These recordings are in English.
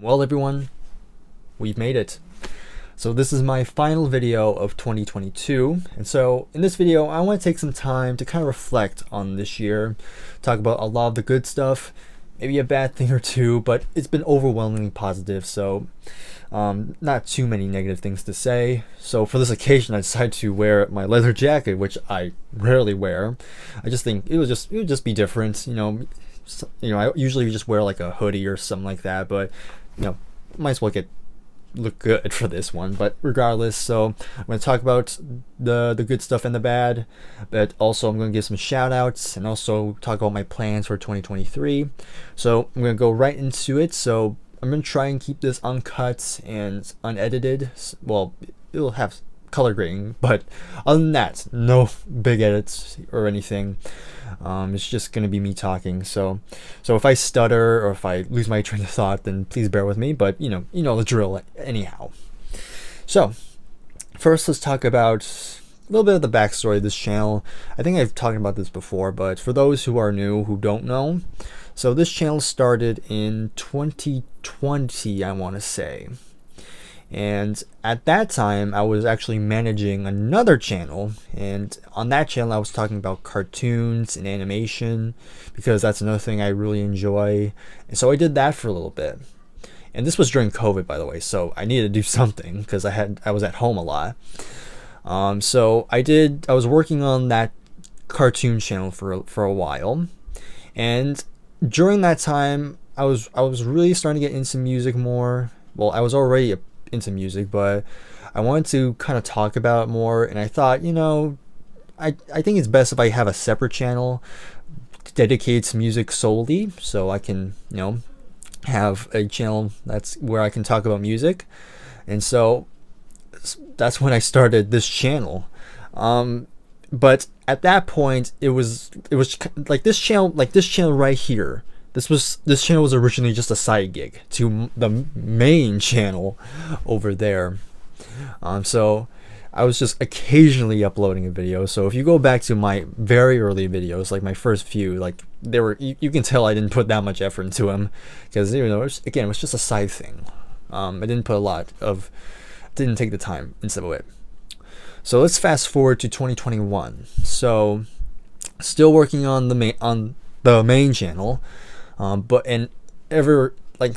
Well, everyone, we've made it. So this is my final video of 2022, and so in this video I want to take some time to kind of reflect on this year, talk about a lot of the good stuff, maybe a bad thing or two, but it's been overwhelmingly positive, so not too many negative things to say. So for this occasion I decided to wear my leather jacket, which I rarely wear. I just think it would just be different, I usually just wear like a hoodie or something like that, but might as well look good for this one. But regardless, so I'm going to talk about the good stuff and the bad, but also I'm going to give some shout outs and also talk about my plans for 2023. So I'm going to go right into it. So I'm going to try and keep this uncut and unedited. Well, it'll have color grading, but other than that, no big edits or anything. It's just gonna be me talking. So if I stutter or if I lose my train of thought, then please bear with me. But you know the drill anyhow. So first, let's talk about a little bit of the backstory of this channel. I think I've talked about this before, but for those who are new, who don't know, so this channel started in 2020, I want to say. And at that time, I was actually managing another channel, and on that channel I was talking about cartoons and animation because that's another thing I really enjoy. And so I did that for a little bit. And this was during COVID, by the way, so I needed to do something because I was at home a lot. So I was working on that cartoon channel for a while, and during that time I was really starting to get into music more. Well, I was already into music, but I wanted to kind of talk about it more, and I thought, I think it's best if I have a separate channel dedicated to music solely, so I can have a channel that's where I can talk about music. And so that's when I started this channel. But at that point it was like this channel right here. This channel was originally just a side gig to the main channel over there. So I was just occasionally uploading a video. So if you go back to my very early videos, like my first few, like you can tell I didn't put that much effort into them because it was just a side thing. I didn't take the time into it. So let's fast forward to 2021. So still working on the main channel. But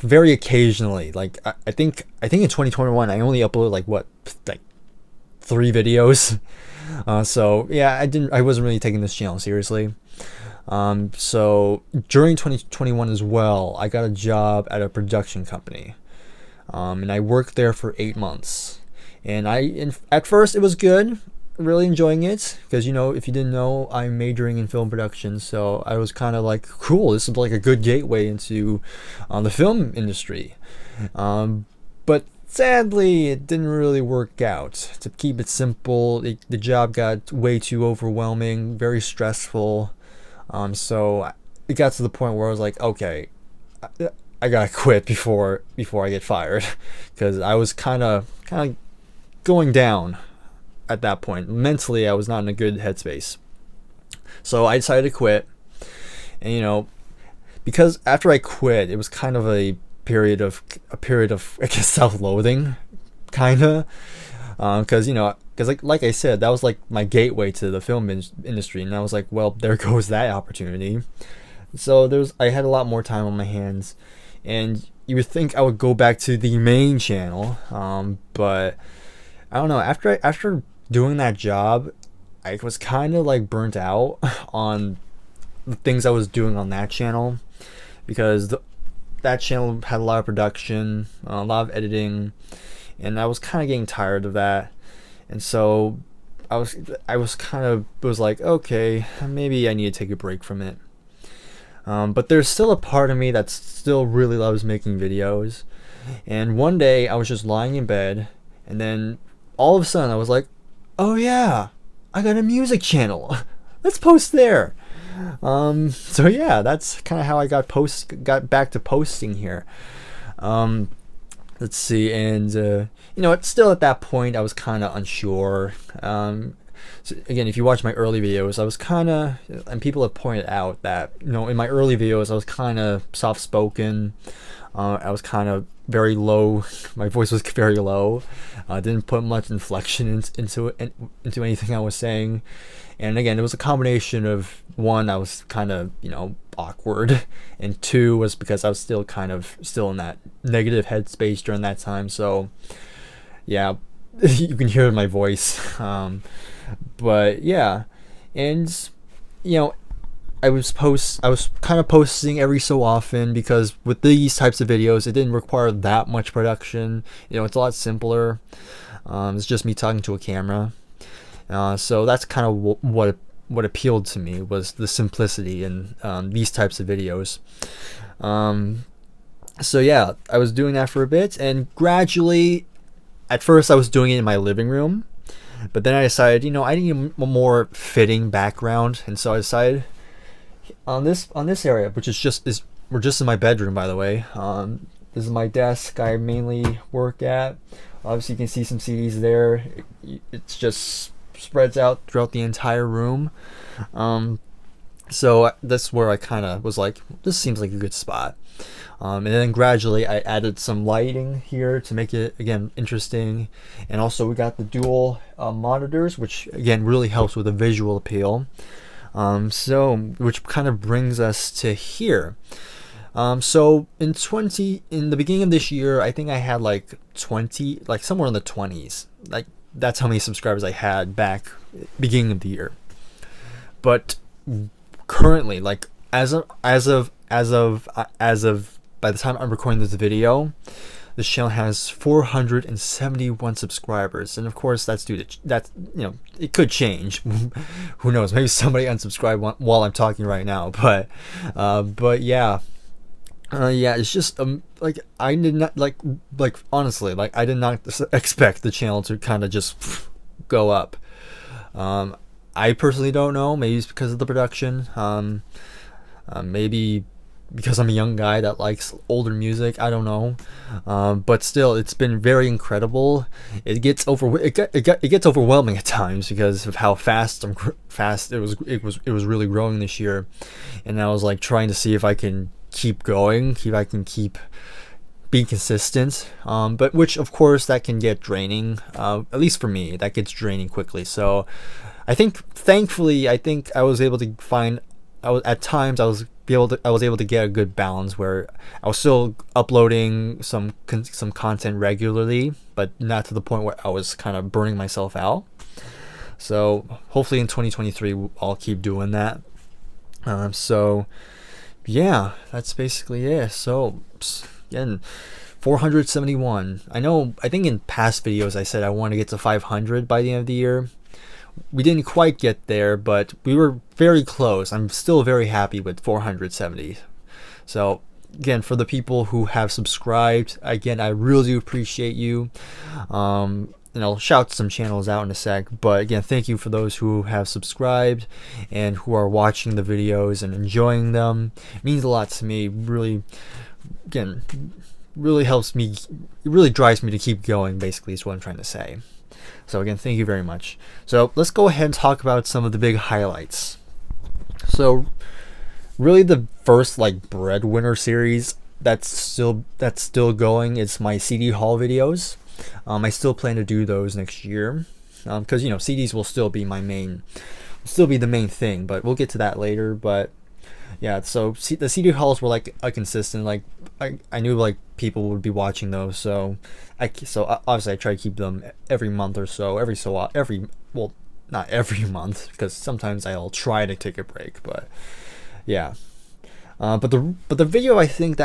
very occasionally, I think in 2021 I only uploaded like 3 videos. So yeah, I wasn't really taking this channel seriously. So during 2021 as well, I got a job at a production company, and I worked there for 8 months. And at first it was good, really enjoying it, because if you didn't know, I'm majoring in film production, so I was kind of like, cool, this is like a good gateway into the film industry. But sadly it didn't really work out. To keep it simple, the job got way too overwhelming, very stressful. So it got to the point where I was like, okay, I gotta quit before I get fired, because I was kind of going down. At that point, mentally I was not in a good headspace, so I decided to quit. And because after I quit, it was kind of a period of I guess self-loathing, kinda, because like I said, that was like my gateway to the film industry, and I was like, well, there goes that opportunity. So I had a lot more time on my hands, and you would think I would go back to the main channel, but I don't know. After doing that job, I was kind of like burnt out on the things I was doing on that channel, because that channel had a lot of production, a lot of editing, and I was kind of getting tired of that. And so I was like, okay, maybe I need to take a break from it. But there's still a part of me that still really loves making videos. And one day I was just lying in bed, and then all of a sudden I was like, oh yeah, I got a music channel. Let's post there. So yeah, that's kind of how I got back to posting here. Let's see, and still at that point I was kind of unsure. So again, if you watch my early videos, I was kind of, and people have pointed out that, you know, in my early videos, I was kind of soft spoken. I was kind of very low. My voice was very low. Didn't put much inflection into anything I was saying. And again, it was a combination of, one, I was kind of, you know, awkward, and two was because I was still in that negative headspace during that time. So yeah, you can hear my voice. But yeah, and you know, I was kind of posting every so often, because with these types of videos, it didn't require that much production. You know, it's a lot simpler. It's just me talking to a camera. So that's kind of what appealed to me, was the simplicity in these types of videos. So yeah, I was doing that for a bit, and gradually, at first I was doing it in my living room, but then I decided, you know, I need a more fitting background, and so I decided on this area, which we're just in my bedroom, by the way. This is my desk I mainly work at. Obviously, you can see some CDs there. It's just spreads out throughout the entire room. So that's where I kind of was like, this seems like a good spot. And then gradually I added some lighting here to make it, again, interesting. And also we got the dual monitors, which again really helps with the visual appeal. So which kind of brings us to here. So in the beginning of this year, I think I had like 20, like somewhere in the 20s. Like that's how many subscribers I had back beginning of the year. But currently, like as of by the time I'm recording this video, this channel has 471 subscribers, and of course that's due to you know, it could change. Who knows? Maybe somebody unsubscribed while I'm talking right now. But yeah. Yeah, it's just like I did not like honestly, like I did not expect the channel to kind of just go up. I personally don't know. Maybe it's because of the production. Maybe because I'm a young guy that likes older music. I don't know. But still, it's been very incredible. It gets overwhelming at times because of how fast it was really growing this year, and I was like trying to see if I can keep going, if I can keep being consistent, but which of course that can get draining, at least for me, that gets draining quickly. So thankfully I was able to find, at times I was able to get a good balance where I was still uploading some content regularly, but not to the point where I was kind of burning myself out. So hopefully in 2023 I'll keep doing that. So yeah, that's basically it. So again, 471. I think in past videos I said I want to get to 500 by the end of the year. We didn't quite get there, but we were very close. I'm still very happy with 470. So again, for the people who have subscribed, again, I really do appreciate you. And I'll shout some channels out in a sec, but again, thank you for those who have subscribed and who are watching the videos and enjoying them. It means a lot to me. Really, again, really helps me. It really drives me to keep going, basically, is what I'm trying to say. So again, thank you very much. So let's go ahead and talk about some of the big highlights. So really the first like breadwinner series that's still going is my CD haul videos. I still plan to do those next year, because you know, CDs will still be the main thing, but we'll get to that later. But yeah, so the CD hauls were like a consistent, like I knew like people would be watching those, so obviously I try to keep them every month or so, well, not every month, because sometimes I'll try to take a break, but yeah. But the video I think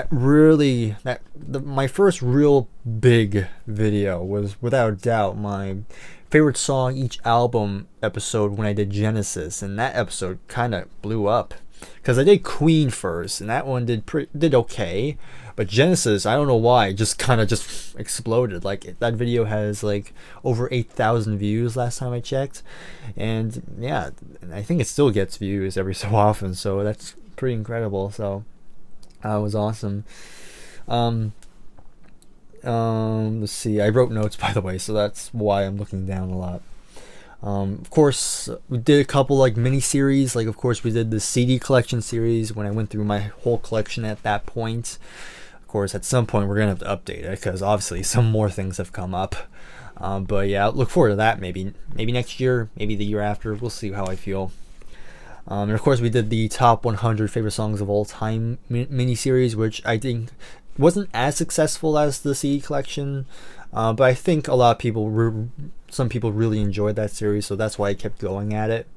my first real big video was without doubt my favorite song each album episode when I did Genesis, and that episode kind of blew up because I did Queen first, and that one did okay, but Genesis, I don't know why, just exploded. Like that video has like over 8,000 views last time I checked, and yeah, I think it still gets views every so often, so that's pretty incredible. So it was awesome. Let's see, I wrote notes, by the way, so that's why I'm looking down a lot. Of course, we did a couple like mini series. Like, of course, we did the CD collection series when I went through my whole collection at that point. Of course, at some point, we're going to have to update it because obviously some more things have come up. But yeah, look forward to that maybe next year, maybe the year after. We'll see how I feel. And of course, we did the top 100 favorite songs of all time mini series, which I think wasn't as successful as the CD collection, but I think a lot of people, some people really enjoyed that series, so that's why I kept going at it.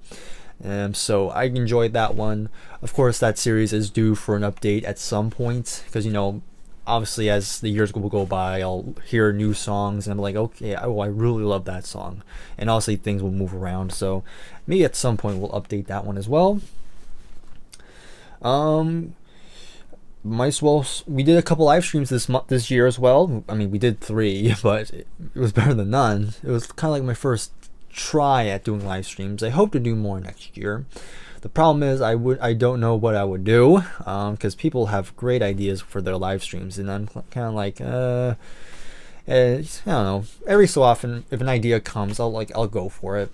So I enjoyed that one. Of course, that series is due for an update at some point because, you know, obviously as the years will go by, I'll hear new songs and I'm like, okay, I really love that song, and obviously things will move around, so maybe at some point we'll update that one as well. Might as well. We did a couple live streams this year as well. I mean, we did 3, but it was better than none. It was kind of like my first try at doing live streams. I hope to do more next year. The problem is I don't know what I would do, because people have great ideas for their live streams, and I'm kind of like, I don't know. Every so often, if an idea comes, I'll go for it.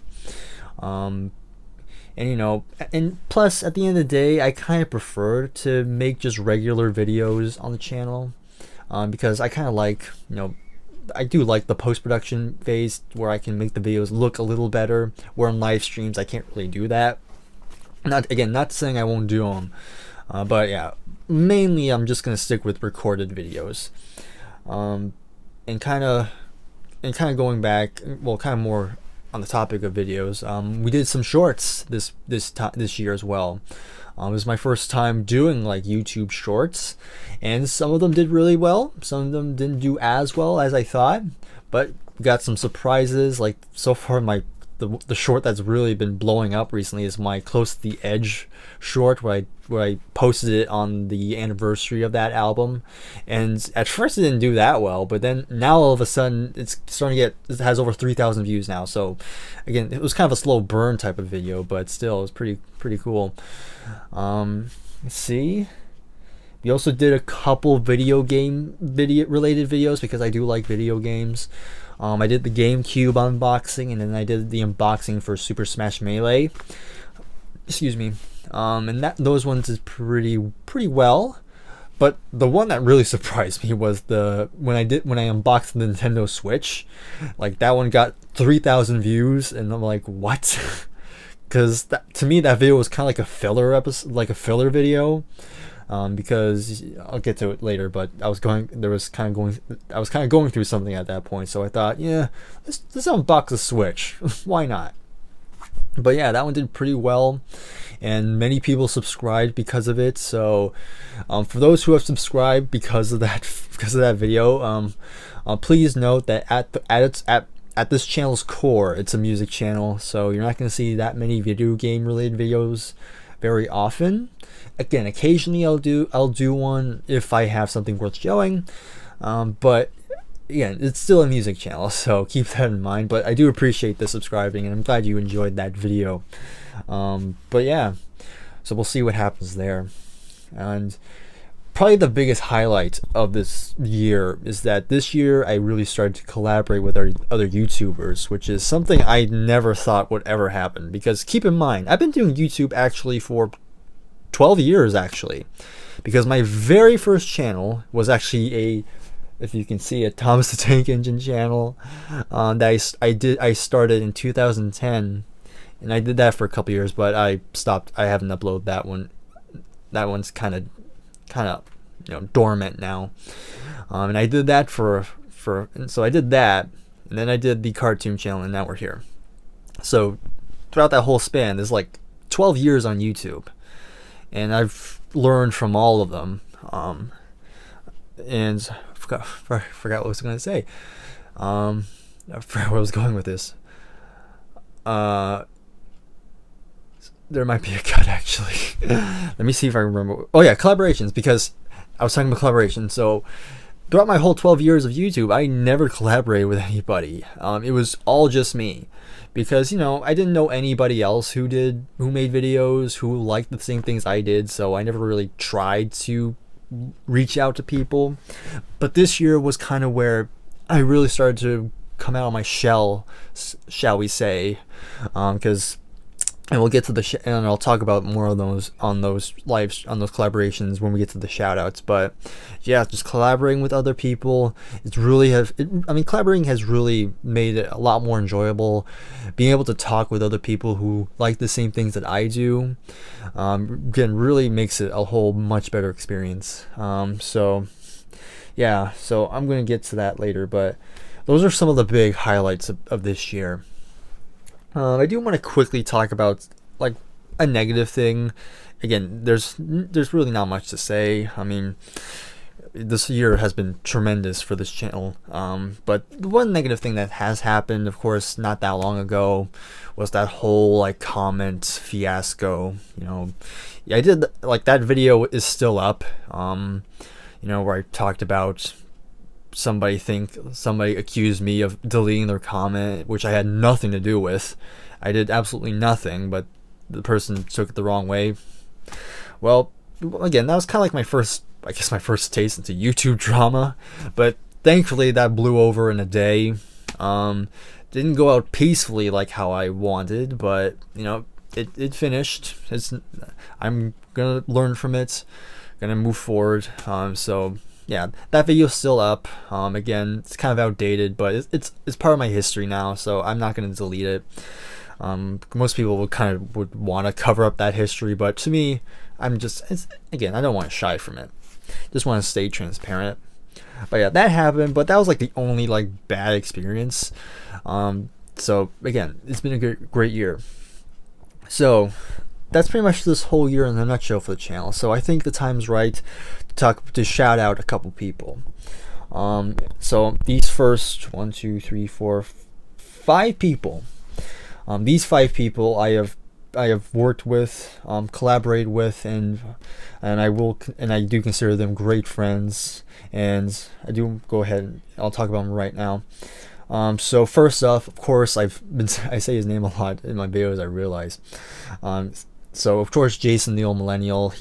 And you know, and plus at the end of the day, I kind of prefer to make just regular videos on the channel, because I kind of like, you know, I do like the post-production phase where I can make the videos look a little better, where in live streams I can't really do that. Not saying I won't do them, but yeah, mainly I'm just gonna stick with recorded videos, and kind of going back, well, kind of more on the topic of videos. We did some shorts this year as well. It was my first time doing like YouTube shorts, and some of them did really well. Some of them didn't do as well as I thought, but got some surprises. Like so far, the short that's really been blowing up recently is my Close to the Edge short, where I posted it on the anniversary of that album, and at first it didn't do that well, but then now all of a sudden it's starting to it has over 3,000 views now. So again, it was kind of a slow burn type of video, but still it was pretty cool. Let's see. We also did a couple video related videos because I do like video games. I did the GameCube unboxing, and then I did the unboxing for Super Smash Melee. Excuse me. And those ones is pretty well. But the one that really surprised me was when I unboxed the Nintendo Switch. Like, that one got 3,000 views, and I'm like, what? Because to me that video was kind of like a filler episode, like a filler video. Because I'll get to it later, but I was kind of going through something at that point, so I thought, yeah, let's unbox the Switch. Why not? But yeah, that one did pretty well, and many people subscribed because of it. So for those who have subscribed because of that video, please note that at this channel's core, it's a music channel, so you're not going to see that many video game related videos very often. Again, occasionally I'll do one if I have something worth showing, but again, it's still a music channel, so keep that in mind. But I do appreciate the subscribing, and I'm glad you enjoyed that video. But yeah, so we'll see what happens there. And probably the biggest highlight of this year is that this year I really started to collaborate with other YouTubers, which is something I never thought would ever happen. Because keep in mind, I've been doing YouTube actually for 12 years actually, because my very first channel was actually if you can see, a Thomas the Tank Engine channel that I started in 2010, and I did that for a couple years, but I stopped. I haven't uploaded that one. That one's kind of dormant now. And I did that so I did that, and then I did the cartoon channel, and now we're here. So throughout that whole span, there's like 12 years on YouTube, and I've learned from all of them. And I forgot what I was going to say. I forgot where I was going with this. There might be a cut actually. Let me see if I remember. Oh yeah, collaborations, because I was talking about collaboration. So throughout my whole 12 years of YouTube, I never collaborated with anybody. It was all just me, because I didn't know anybody else who made videos who liked the same things I did, so I never really tried to reach out to people. But this year was kind of where I really started to come out of my shell, shall we say, because and we'll get to and I'll talk about more of those on those collaborations when we get to the shout outs. But yeah, just collaborating with other people, collaborating has really made it a lot more enjoyable. Being able to talk with other people who like the same things that I do, again, really makes it a whole much better experience. So I'm going to get to that later, but those are some of the big highlights of this year. I do want to quickly talk about like a negative thing. Again, there's really not much to say. I mean, this year has been tremendous for this channel. But the one negative thing that has happened, of course, not that long ago, was that whole like comment fiasco. I did like that video is still up. Where I talked about somebody accused me of deleting their comment, which I had nothing to do with. I did absolutely nothing, but the person took it the wrong way. Well, again, that was kind of like my first taste into YouTube drama, but thankfully that blew over in a day. Didn't go out peacefully like how I wanted, but it finished. I'm gonna learn from it, gonna move forward. Yeah, that video's still up. Again, it's kind of outdated, but it's part of my history now, so I'm not going to delete it. Most people would want to cover up that history, but to me, I don't want to shy from it. Just want to stay transparent. But yeah, that happened, but that was like the only like bad experience. So again, it's been a great year. So that's pretty much this whole year in a nutshell for the channel. So I think the time's right to shout out a couple people. So these first 5 people. These 5 people I have worked with, collaborated with, and I do consider them great friends. And I do go ahead and I'll talk about them right now. So first off, of course, I say his name a lot in my videos, I realize. So of course, Jason the Old Millennial.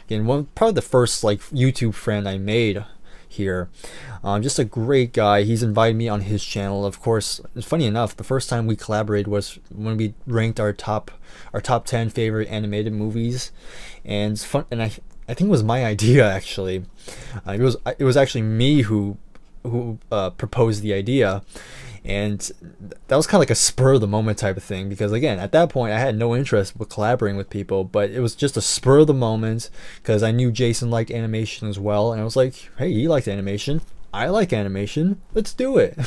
Again, probably the first like YouTube friend I made here. Just a great guy. He's invited me on his channel. Of course, funny enough, the first time we collaborated was when we ranked our top 10 favorite animated movies, and it's fun. And I think it was my idea actually. It was actually me who proposed the idea. And that was kind of like a spur of the moment type of thing, because again, at that point I had no interest with collaborating with people, but it was just a spur of the moment because I knew Jason liked animation as well, and I was like, hey, he likes animation, I like animation, let's do it.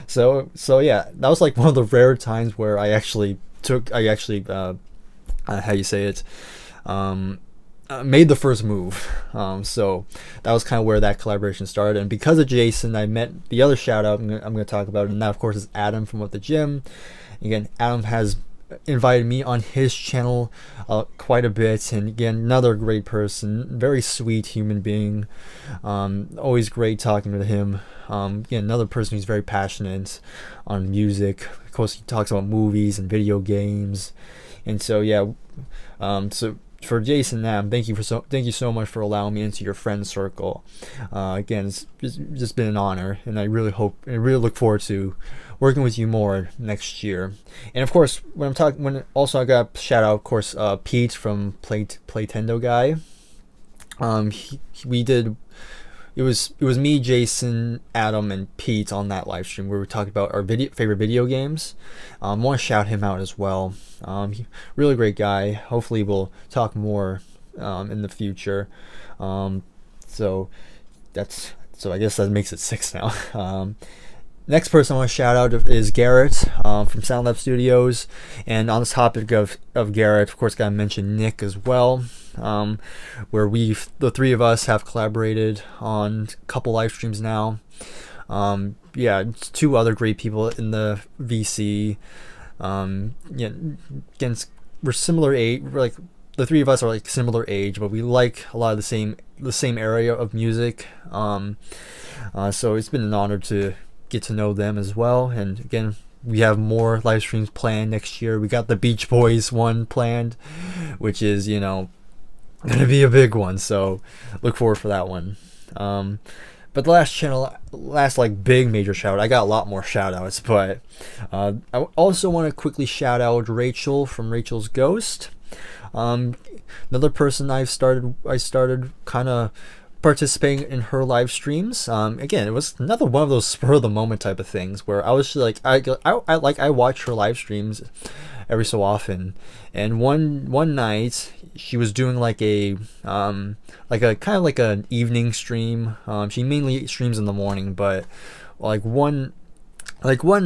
so yeah, that was like one of the rare times where I actually made the first move. So that was kind of where that collaboration started, and because of Jason, I met the other shout out I'm going to talk about, and that of course is Adam from What the Gym. Again, Adam has invited me on his channel quite a bit, and again, another great person, very sweet human being. Always great talking to him. Again, another person who's very passionate on music. Of course, he talks about movies and video games, and so yeah. So for Jason Nam, thank you so much for allowing me into your friend circle. Again, it's just been an honor, and I really look forward to working with you more next year. And of course, I got shout out, of course, Pete from Playtendo Guy. It was me, Jason, Adam, and Pete on that live stream where we talked about our favorite video games. I want to shout him out as well. Really great guy. Hopefully we'll talk more in the future. So I guess that makes it 6 now. Next person I want to shout out is Garrett from Sound Lab Studios. And on the topic of Garrett, of course, gotta mention Nick as well. Where the 3 of us have collaborated on a couple live streams now. Yeah, 2 other great people in the VC. Again, we're similar age. Like the 3 of us are like similar age, but we like a lot of the same area of music. So it's been an honor to get to know them as well. And again, we have more live streams planned next year. We got the Beach Boys one planned, which is gonna be a big one, so look forward for that one. But the last like big major shout out, I got a lot more shout outs, but I also want to quickly shout out Rachel from Rachel's Ghost. Another person I started kind of participating in her live streams. Again, it was another one of those spur of the moment type of things where I was just like, I watch her live streams every so often, and one night she was doing like a kind of like an evening stream. She mainly streams in the morning, but one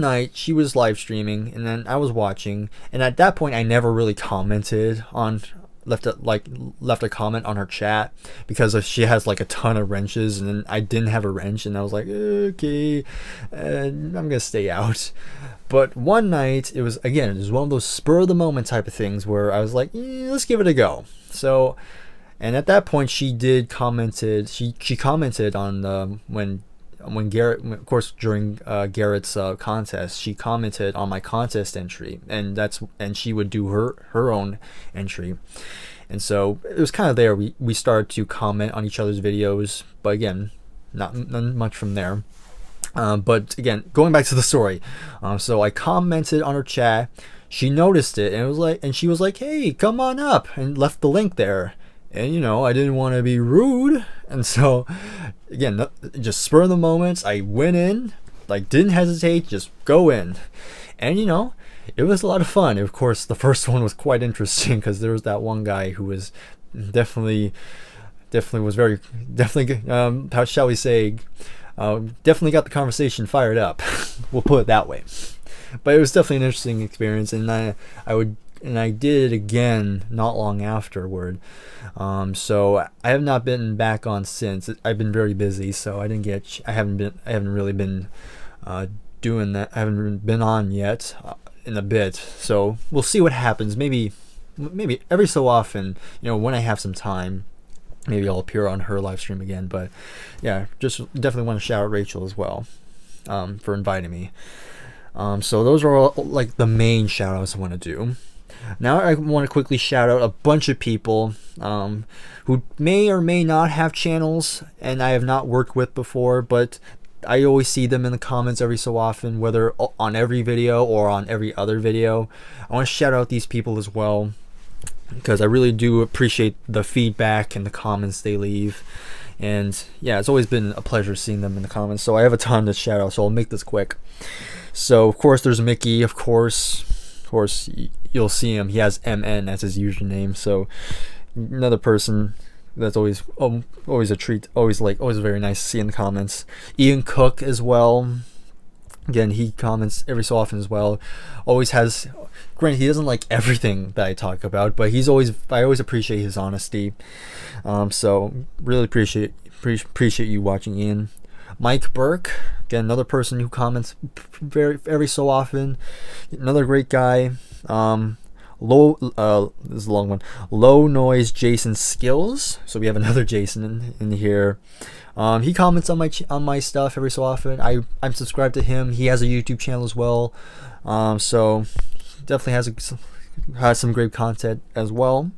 night she was live streaming and then I was watching, and at that point I never really commented on left a comment on her chat because she has like a ton of wrenches, and then I didn't have a wrench, and I was like, okay, I'm gonna stay out. But one night it was one of those spur of the moment type of things where I was like, let's give it a go. So, and at that point she commented on when Garrett, of course, during Garrett's contest, she commented on my contest entry, and she would do her own entry, and so it was kind of there. We started to comment on each other's videos, but again, not much from there. But again, going back to the story, so I commented on her chat. She noticed it, and she was like, "Hey, come on up," and left the link there. And I didn't want to be rude, and so again, just spur of the moment, I went in, like didn't hesitate, just go in, and it was a lot of fun. Of course, the first one was quite interesting because there was that one guy who was definitely how shall we say, definitely got the conversation fired up. We'll put it that way. But it was definitely an interesting experience, and I did it again not long afterward. So I have not been back on since. I've been very busy, so I haven't really been doing that. I haven't been on yet in a bit. So we'll see what happens. Maybe every so often, when I have some time, maybe I'll appear on her live stream again. But yeah, just definitely want to shout out Rachel as well for inviting me. So those are all like the main shout outs I want to do. Now I want to quickly shout out a bunch of people who may or may not have channels and I have not worked with before, but I always see them in the comments every so often, whether on every video or on every other video. I want to shout out these people as well because I really do appreciate the feedback and the comments they leave. And yeah, it's always been a pleasure seeing them in the comments. So I have a ton to shout out, so I'll make this quick. So of course there's Mickey, of course you'll see him. He has MN as his username. So another person that's always a treat, always very nice to see in the comments. Ian Cook as well. Again, he comments every so often as well. Always has, granted, he doesn't like everything that I talk about, but I always appreciate his honesty. So really appreciate you watching, Ian. Mike Burke, again, another person who comments every so often. Another great guy. This is a long one. Low Noise Jason Skills. So we have another Jason in here. He comments on my stuff every so often. I'm subscribed to him. He has a YouTube channel as well. So definitely has some great content as well.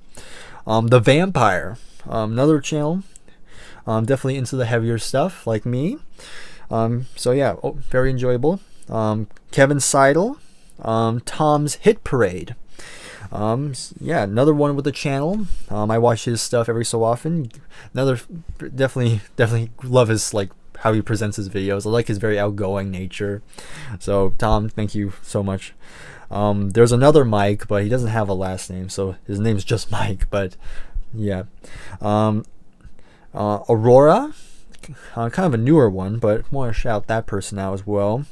The Vampire, another channel. Definitely into the heavier stuff like me. So yeah, very enjoyable. Kevin Seidel, Tom's Hit Parade. Yeah, another one with the channel. I watch his stuff every so often. Definitely love his how he presents his videos. I like his very outgoing nature. So Tom, thank you so much. There's another Mike, but he doesn't have a last name, so his name's just Mike. But yeah, Aurora, kind of a newer one, but want to shout that person out as well.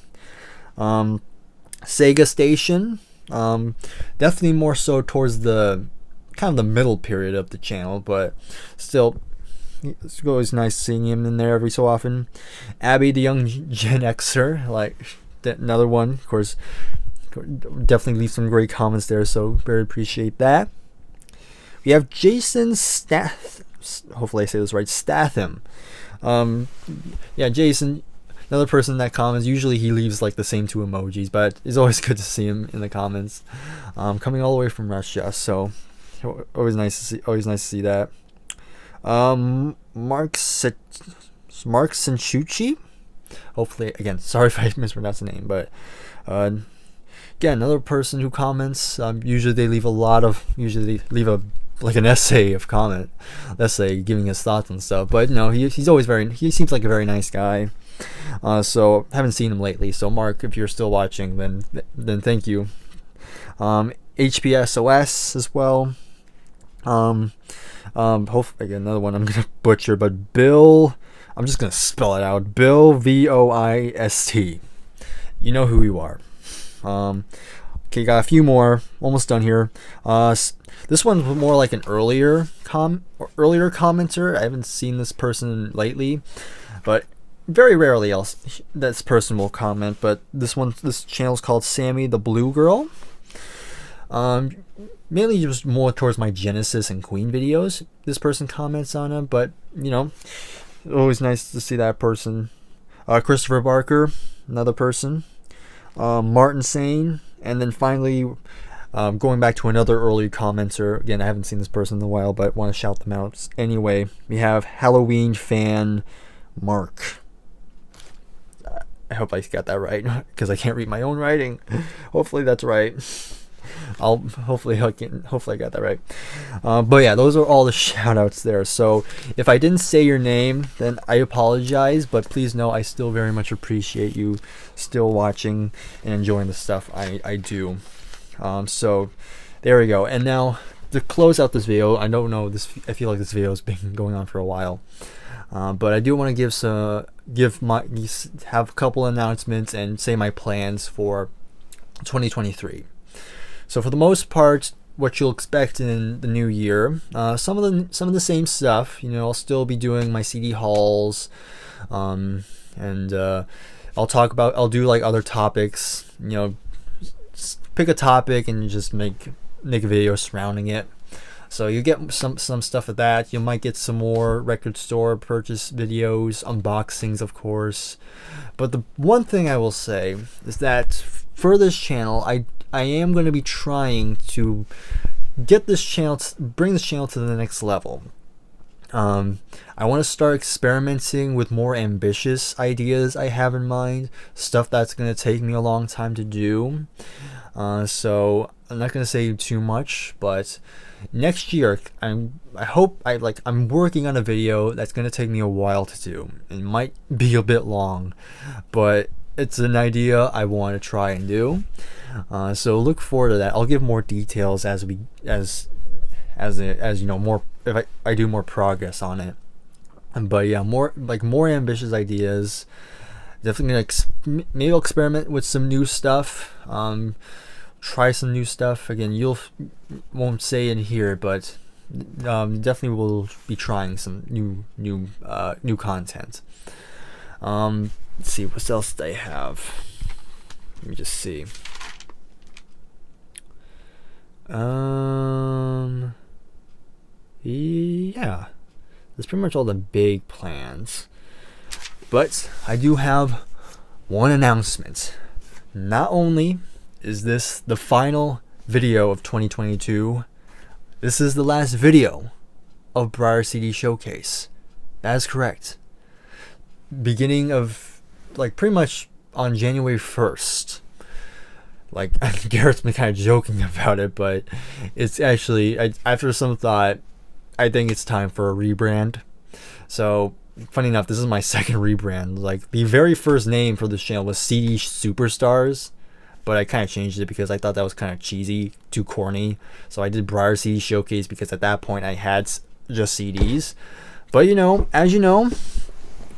Sega Station, definitely more so towards the kind of the middle period of the channel, but still it's always nice seeing him in there every so often. Abby the Young Gen Xer, another one, of course, definitely leave some great comments there, so very appreciate that. We have Jason hopefully I say this right, Statham. Yeah, Jason, another person that comments. Usually he leaves the same two emojis, but it's always good to see him in the comments. Coming all the way from Russia, so always nice to see that. Mark Mark Sinchucci. Hopefully, again, sorry if I mispronounced the name, but again, another person who comments. Usually they leave like an essay giving his thoughts and stuff. But no, he's always he seems like a very nice guy. So haven't seen him lately. So Mark, if you're still watching, then thank you. HPSOS as well. Hopefully, again, another one I'm gonna butcher, but Bill. I'm just gonna spell it out. Bill VOIST. You know who you are. Okay, got a few more. Almost done here. This one's more like an earlier commenter. I haven't seen this person lately, but very rarely this person will comment. But this channel is called Sammy the Blue Girl. Mainly just more towards my Genesis and Queen videos. This person comments on them, but you know, always nice to see that person. Christopher Barker, another person. Martin Sane, and then finally, going back to another early commenter. Again, I haven't seen this person in a while, but want to shout them out anyway. We have Halloween fan Mark. I hope I got that right because I can't read my own writing. Hopefully that's right. Hopefully I got that right. But yeah, those are all the shout outs there. So if I didn't say your name, then I apologize, but please know I still very much appreciate you still watching and enjoying the stuff I do. So there we go. And now to close out this video, I don't know, I feel like this video has been going on for a while. But I do want to have a couple announcements and say my plans for 2023. So for the most part, what you'll expect in the new year, some of the same stuff. You know, I'll still be doing my CD hauls, and I'll do like other topics. You know, pick a topic and just make a video surrounding it. So you get some stuff of that. You might get some more record store purchase videos, unboxings, of course. But the one thing I will say is that for this channel, I am going to be trying to get this channel, bring this channel to the next level. I want to start experimenting with more ambitious ideas I have in mind, stuff that's going to take me a long time to do. So I'm not going to say too much, but next year I'm working on a video that's going to take me a while to do. It might be a bit long, but it's an idea I want to try and do. So look forward to that. I'll give more details as you know, more if I do more progress on it. But yeah, more ambitious ideas. Definitely maybe I'll experiment with some new stuff. Try some new stuff. Again, won't say in here, but definitely will be trying some new content. Let's see what else they have. Let me just see. Yeah, that's pretty much all the big plans. But I do have one announcement. Not only is this the final video of 2022, this is the last video of Bryer CD Showcase. That is correct. Beginning of, pretty much on January 1st. Garrett's been kind of joking about it, but it's actually, after some thought, I think it's time for a rebrand. So, funny enough, this is my second rebrand. The very first name for this channel was CD Superstars, but I kind of changed it because I thought that was kind of cheesy, too corny. So I did Bryer CD Showcase because at that point I had just CDs. But as you know,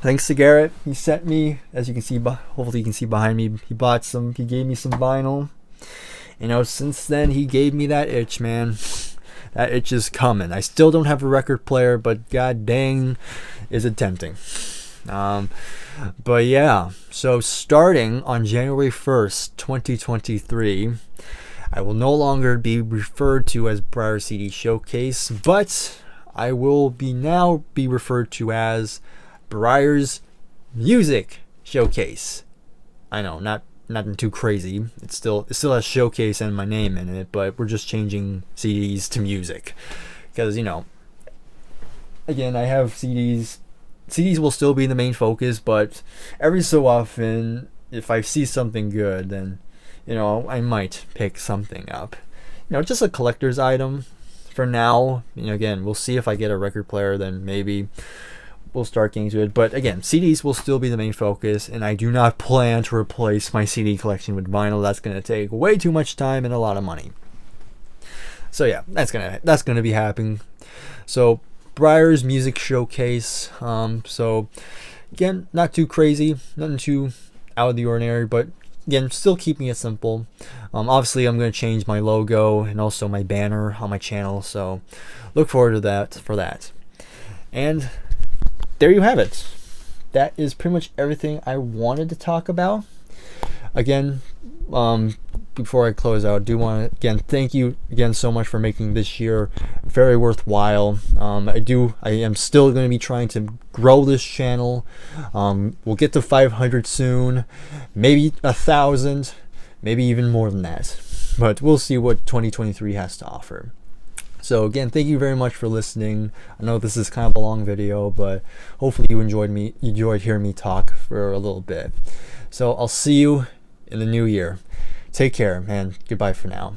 thanks to Garrett, he sent me, as you can see, hopefully you can see behind me, he gave me some vinyl. Since then he gave me that itch, man. That itch is coming. I still don't have a record player, but god dang, is it tempting. But yeah, so starting on January 1st, 2023, I will no longer be referred to as Bryer CD Showcase, but I will now be referred to as Bryer's Music Showcase. I know, nothing too crazy. It still has Showcase and my name in it, but we're just changing CDs to music because again, I have CDs CDs will still be the main focus, but every so often, if I see something good, then, you know, I might pick something up. You know, just a collector's item for now. You know, again, we'll see if I get a record player, then maybe we'll start getting to it. But again, CDs will still be the main focus, and I do not plan to replace my CD collection with vinyl. That's going to take way too much time and a lot of money. So yeah, that's gonna be happening. So Bryer's music showcase. So again, not too crazy, nothing too out of the ordinary, but again, still keeping it simple. Obviously, I'm gonna change my logo and also my banner on my channel. So look forward to that for that. And there you have it. That is pretty much everything I wanted to talk about. Again, before I close out, I do want to again thank you again so much for making this year very worthwhile. I am still going to be trying to grow this channel. We'll get to 500 soon, maybe 1,000, maybe even more than that. But we'll see what 2023 has to offer. So again, thank you very much for listening. I know this is kind of a long video, but hopefully you enjoyed hearing me talk for a little bit. So I'll see you in the new year. Take care, and goodbye for now.